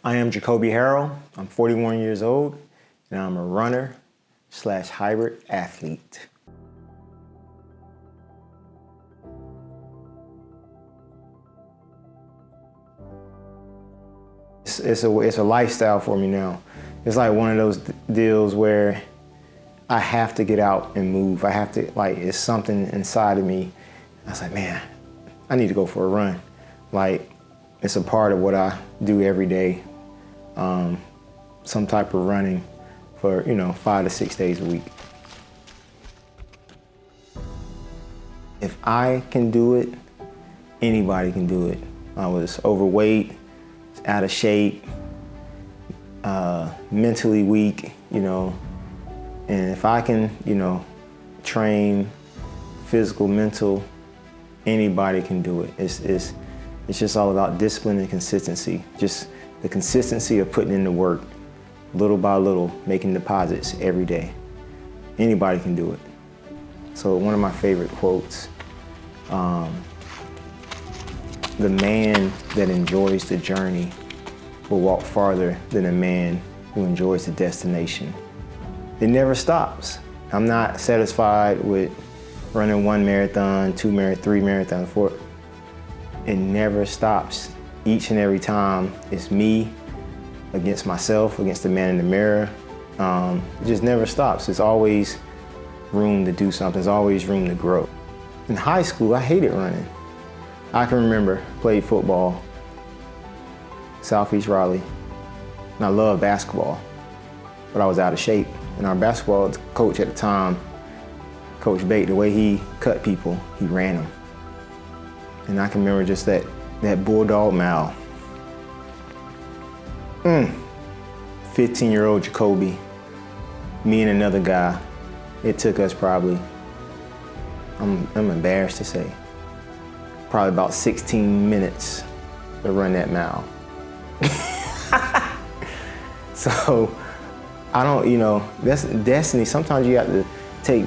I am JoColby Harrell. I'm 41 years old, and I'm a runner/hybrid athlete. It's a lifestyle for me now. It's like one of those deals where I have to get out and move. I have to, like, it's something inside of me. I was like, man, I need to go for a run. Like, it's a part of what I do every day. Some type of running for, 5 to 6 days a week. If I can do it, anybody can do it. I was overweight, out of shape, mentally weak, and if I can, train physical, mental, anybody can do it. It's just all about discipline and consistency. Just the consistency of putting in the work, little by little, making deposits every day. Anybody can do it. So one of my favorite quotes, the man that enjoys the journey will walk farther than a man who enjoys the destination. It never stops. I'm not satisfied with running 1 marathon, 2 marathon, 3 marathon, 4. It never stops. Each and every time it's me against myself, against the man in the mirror. It just never stops. There's always room to do something. There's always room to grow. In high school, I hated running. I can remember, played football, Southeast Raleigh, and I loved basketball, but I was out of shape. And our basketball coach at the time, Coach Bate, the way he cut people, he ran them. And I can remember just that bulldog mile. 15-year-old JoColby, me and another guy, it took us probably, I'm embarrassed to say, probably about 16 minutes to run that mile. So, I don't, that's destiny. Sometimes you have to take,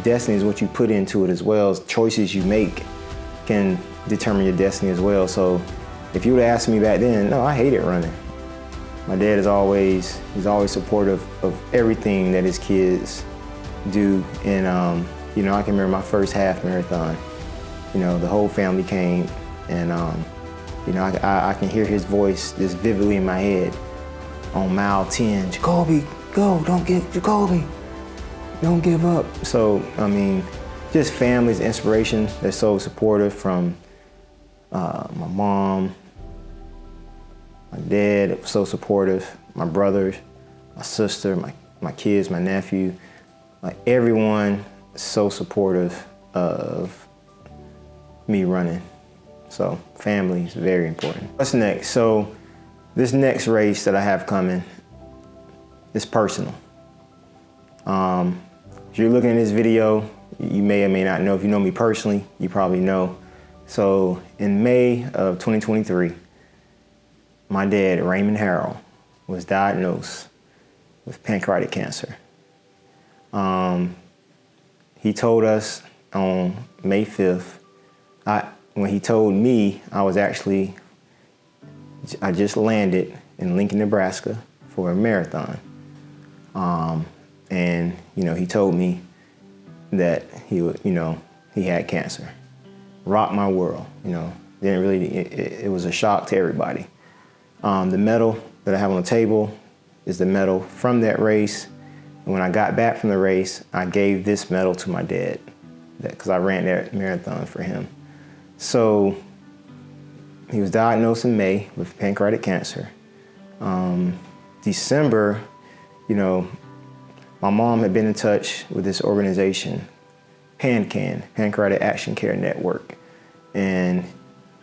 destiny is what you put into it as well as choices you make can determine your destiny as well. So if you would have asked me back then, no, I hated running. My dad is always supportive of everything that his kids do. And, I can remember my first half marathon. The whole family came and, I can hear his voice just vividly in my head on mile 10, JoColby, go, JoColby, don't give up. So, just family's inspiration. They're so supportive from my mom, my dad was so supportive, my brothers, my sister, my kids, my nephew, like everyone so supportive of me running. So family is very important. What's next? So this next race that I have coming is personal. If you're looking at this video, you may or may not know. If you know me personally, you probably know. So in May of 2023, my dad, Raymond Harrell, was diagnosed with pancreatic cancer. He told us on May 5th, when he told me, I just landed in Lincoln, Nebraska for a marathon. And, he told me that he had cancer. Rocked my world, it was a shock to everybody. The medal that I have on the table is the medal from that race. And when I got back from the race, I gave this medal to my dad because I ran that marathon for him. So he was diagnosed in May with pancreatic cancer. December, my mom had been in touch with this organization, PANCAN, Pancreatic Action Care Network. And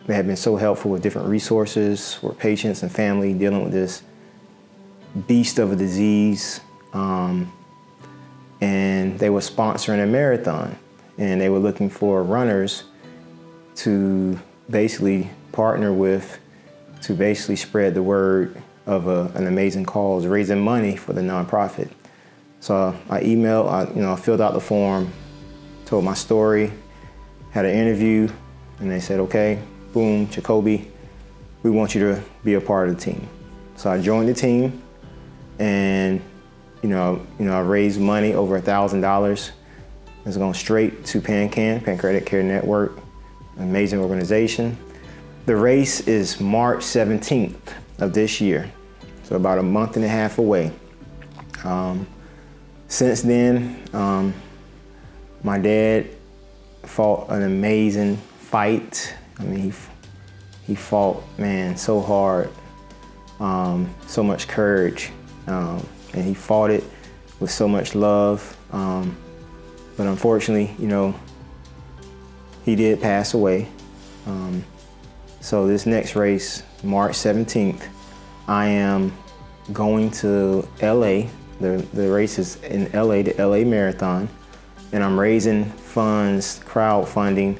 they have been so helpful with different resources for patients and family dealing with this beast of a disease. And they were sponsoring a marathon. And they were looking for runners to basically partner with, to basically spread the word of an amazing cause, raising money for the nonprofit. So I emailed, I filled out the form, told my story, had an interview, and they said, okay, boom, JoColby, we want you to be a part of the team. So I joined the team, and I raised money over $1,000. It's going straight to Pancreatic Care Network, amazing organization. The race is March 17th of this year, so about a month and a half away. Since then, my dad fought an amazing fight. I mean, he fought, man, so hard, so much courage, and he fought it with so much love. But unfortunately, he did pass away. So this next race, March 17th, I am going to LA. The race is in LA, the LA Marathon, and I'm raising funds, crowdfunding,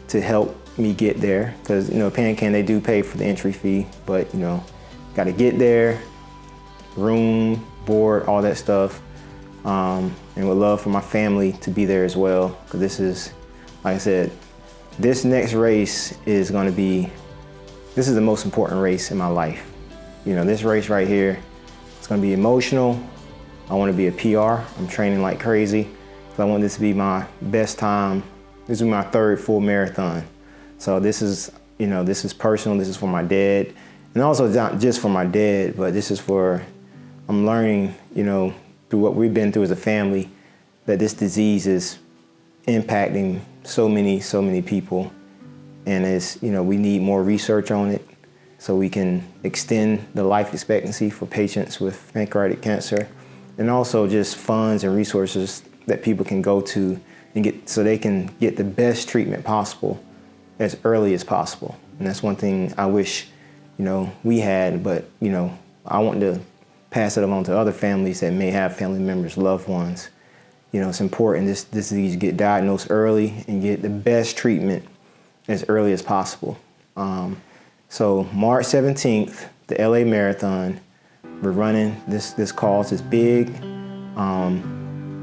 to help me get there. Because PanCan, they do pay for the entry fee, but got to get there, room, board, all that stuff. And would love for my family to be there as well, because this is, like I said, this next race is going to be, this is the most important race in my life. This race right here, it's going to be emotional. I want to be a PR. I'm training like crazy, because I want this to be my best time. This will be my third full marathon. So this is, this is personal. This is for my dad, and also not just for my dad, but this is for, I'm learning, through what we've been through as a family, that this disease is impacting so many people. And we need more research on it so we can extend the life expectancy for patients with pancreatic cancer, and also just funds and resources that people can go to and get, so they can get the best treatment possible as early as possible. And that's one thing I wish, we had, but, I want to pass it along to other families that may have family members, loved ones. It's important this disease get diagnosed early and get the best treatment as early as possible. So March 17th, the LA Marathon, we're running. This cause is big.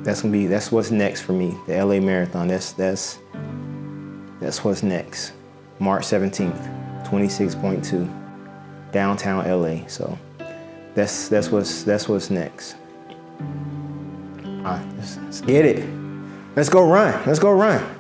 That's what's next for me. The LA Marathon. That's what's next. March 17th, 26.2, downtown LA. So that's what's next. Let's get it. Let's go run.